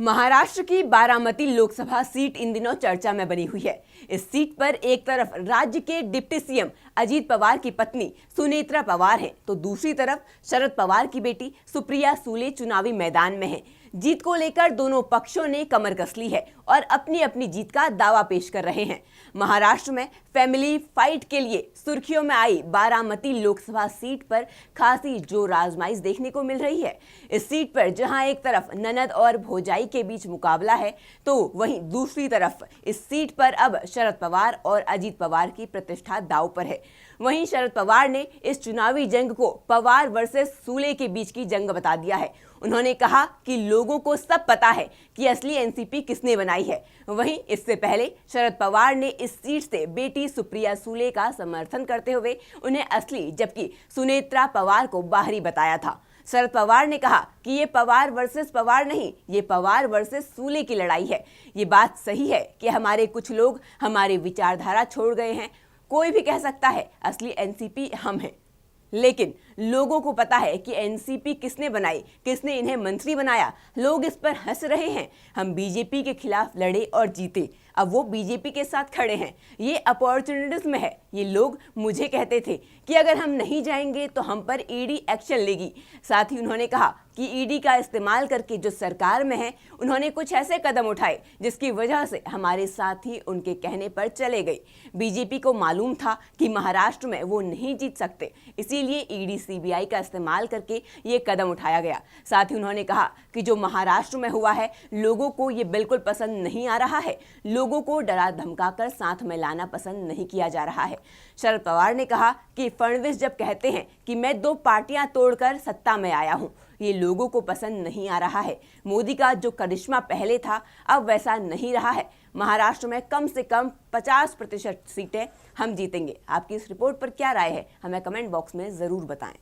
महाराष्ट्र की बारामती लोकसभा सीट इन दिनों चर्चा में बनी हुई है। इस सीट पर एक तरफ राज्य के डिप्टी सीएम अजीत पवार की पत्नी सुनेत्रा पवार हैं, तो दूसरी तरफ शरद पवार की बेटी सुप्रिया सुले चुनावी मैदान में हैं। जीत को लेकर दोनों पक्षों ने कमर कस ली है और अपनी अपनी जीत का दावा पेश कर रहे हैं। महाराष्ट्र में फैमिली फाइट के लिए सुर्खियों में आई बारामती लोकसभा सीट पर खासी जोर आजमाइश देखने को मिल रही है। इस सीट पर जहां एक तरफ ननद और भौजाई के बीच मुकाबला है, तो वहीं दूसरी तरफ इस सीट पर अब शरद पवार और अजीत पवार की प्रतिष्ठा दांव पर है। वहीं शरद पवार ने इस चुनावी जंग को पवार वर्सेस सूले के बीच की जंग बता दिया है। उन्होंने कहा कि लोगों को सब पता है कि असली एनसीपी किसने बनाई है। वहीं इससे पहले शरद पवार ने इस सीट से बेटी सुप्रिया सुले का समर्थन करते हुए उन्हें असली जबकि सुनेत्रा पवार को बाहरी बताया था। शरद पवार ने कहा कि ये पवार वर्सेस पवार नहीं, ये पवार वर्सेस सूले की लड़ाई है। ये बात सही है कि हमारे कुछ लोग हमारी विचारधारा छोड़ गए हैं। कोई भी कह सकता है असली एनसीपी हम हैं, लेकिन लोगों को पता है कि एनसीपी किसने बनाई, किसने इन्हें मंत्री बनाया। लोग इस पर हंस रहे हैं। हम बीजेपी के खिलाफ लड़े और जीते, अब वो बीजेपी के साथ खड़े हैं। ये अपॉर्चुनिटिज्म है। ये लोग मुझे कहते थे कि अगर हम नहीं जाएंगे तो हम पर ईडी एक्शन लेगी। साथ ही उन्होंने कहा कि ईडी का इस्तेमाल करके जो सरकार में है, उन्होंने कुछ ऐसे कदम उठाए जिसकी वजह से हमारे साथी उनके कहने पर चले गए। बीजेपी को मालूम था कि महाराष्ट्र में वो नहीं जीत सकते, इसीलिए ईडी सीबीआई का इस्तेमाल करके ये कदम उठाया गया। साथ ही उन्होंने कहा कि जो महाराष्ट्र में हुआ है, लोगों को ये बिल्कुल पसंद नहीं आ रहा है। लोगों को डरा धमकाकर साथ में लाना पसंद नहीं किया जा रहा है। शरद पवार ने कहा कि फडणवीस जब कहते हैं कि मैं 2 पार्टियां तोड़कर सत्ता में आया हूं, ये लोगों को पसंद नहीं आ रहा है। मोदी का जो करिश्मा पहले था, अब वैसा नहीं रहा है। महाराष्ट्र में कम से कम 50% सीटें हम जीतेंगे। आपकी इस रिपोर्ट पर क्या राय है, हमें कमेंट बॉक्स में जरूर बताएं।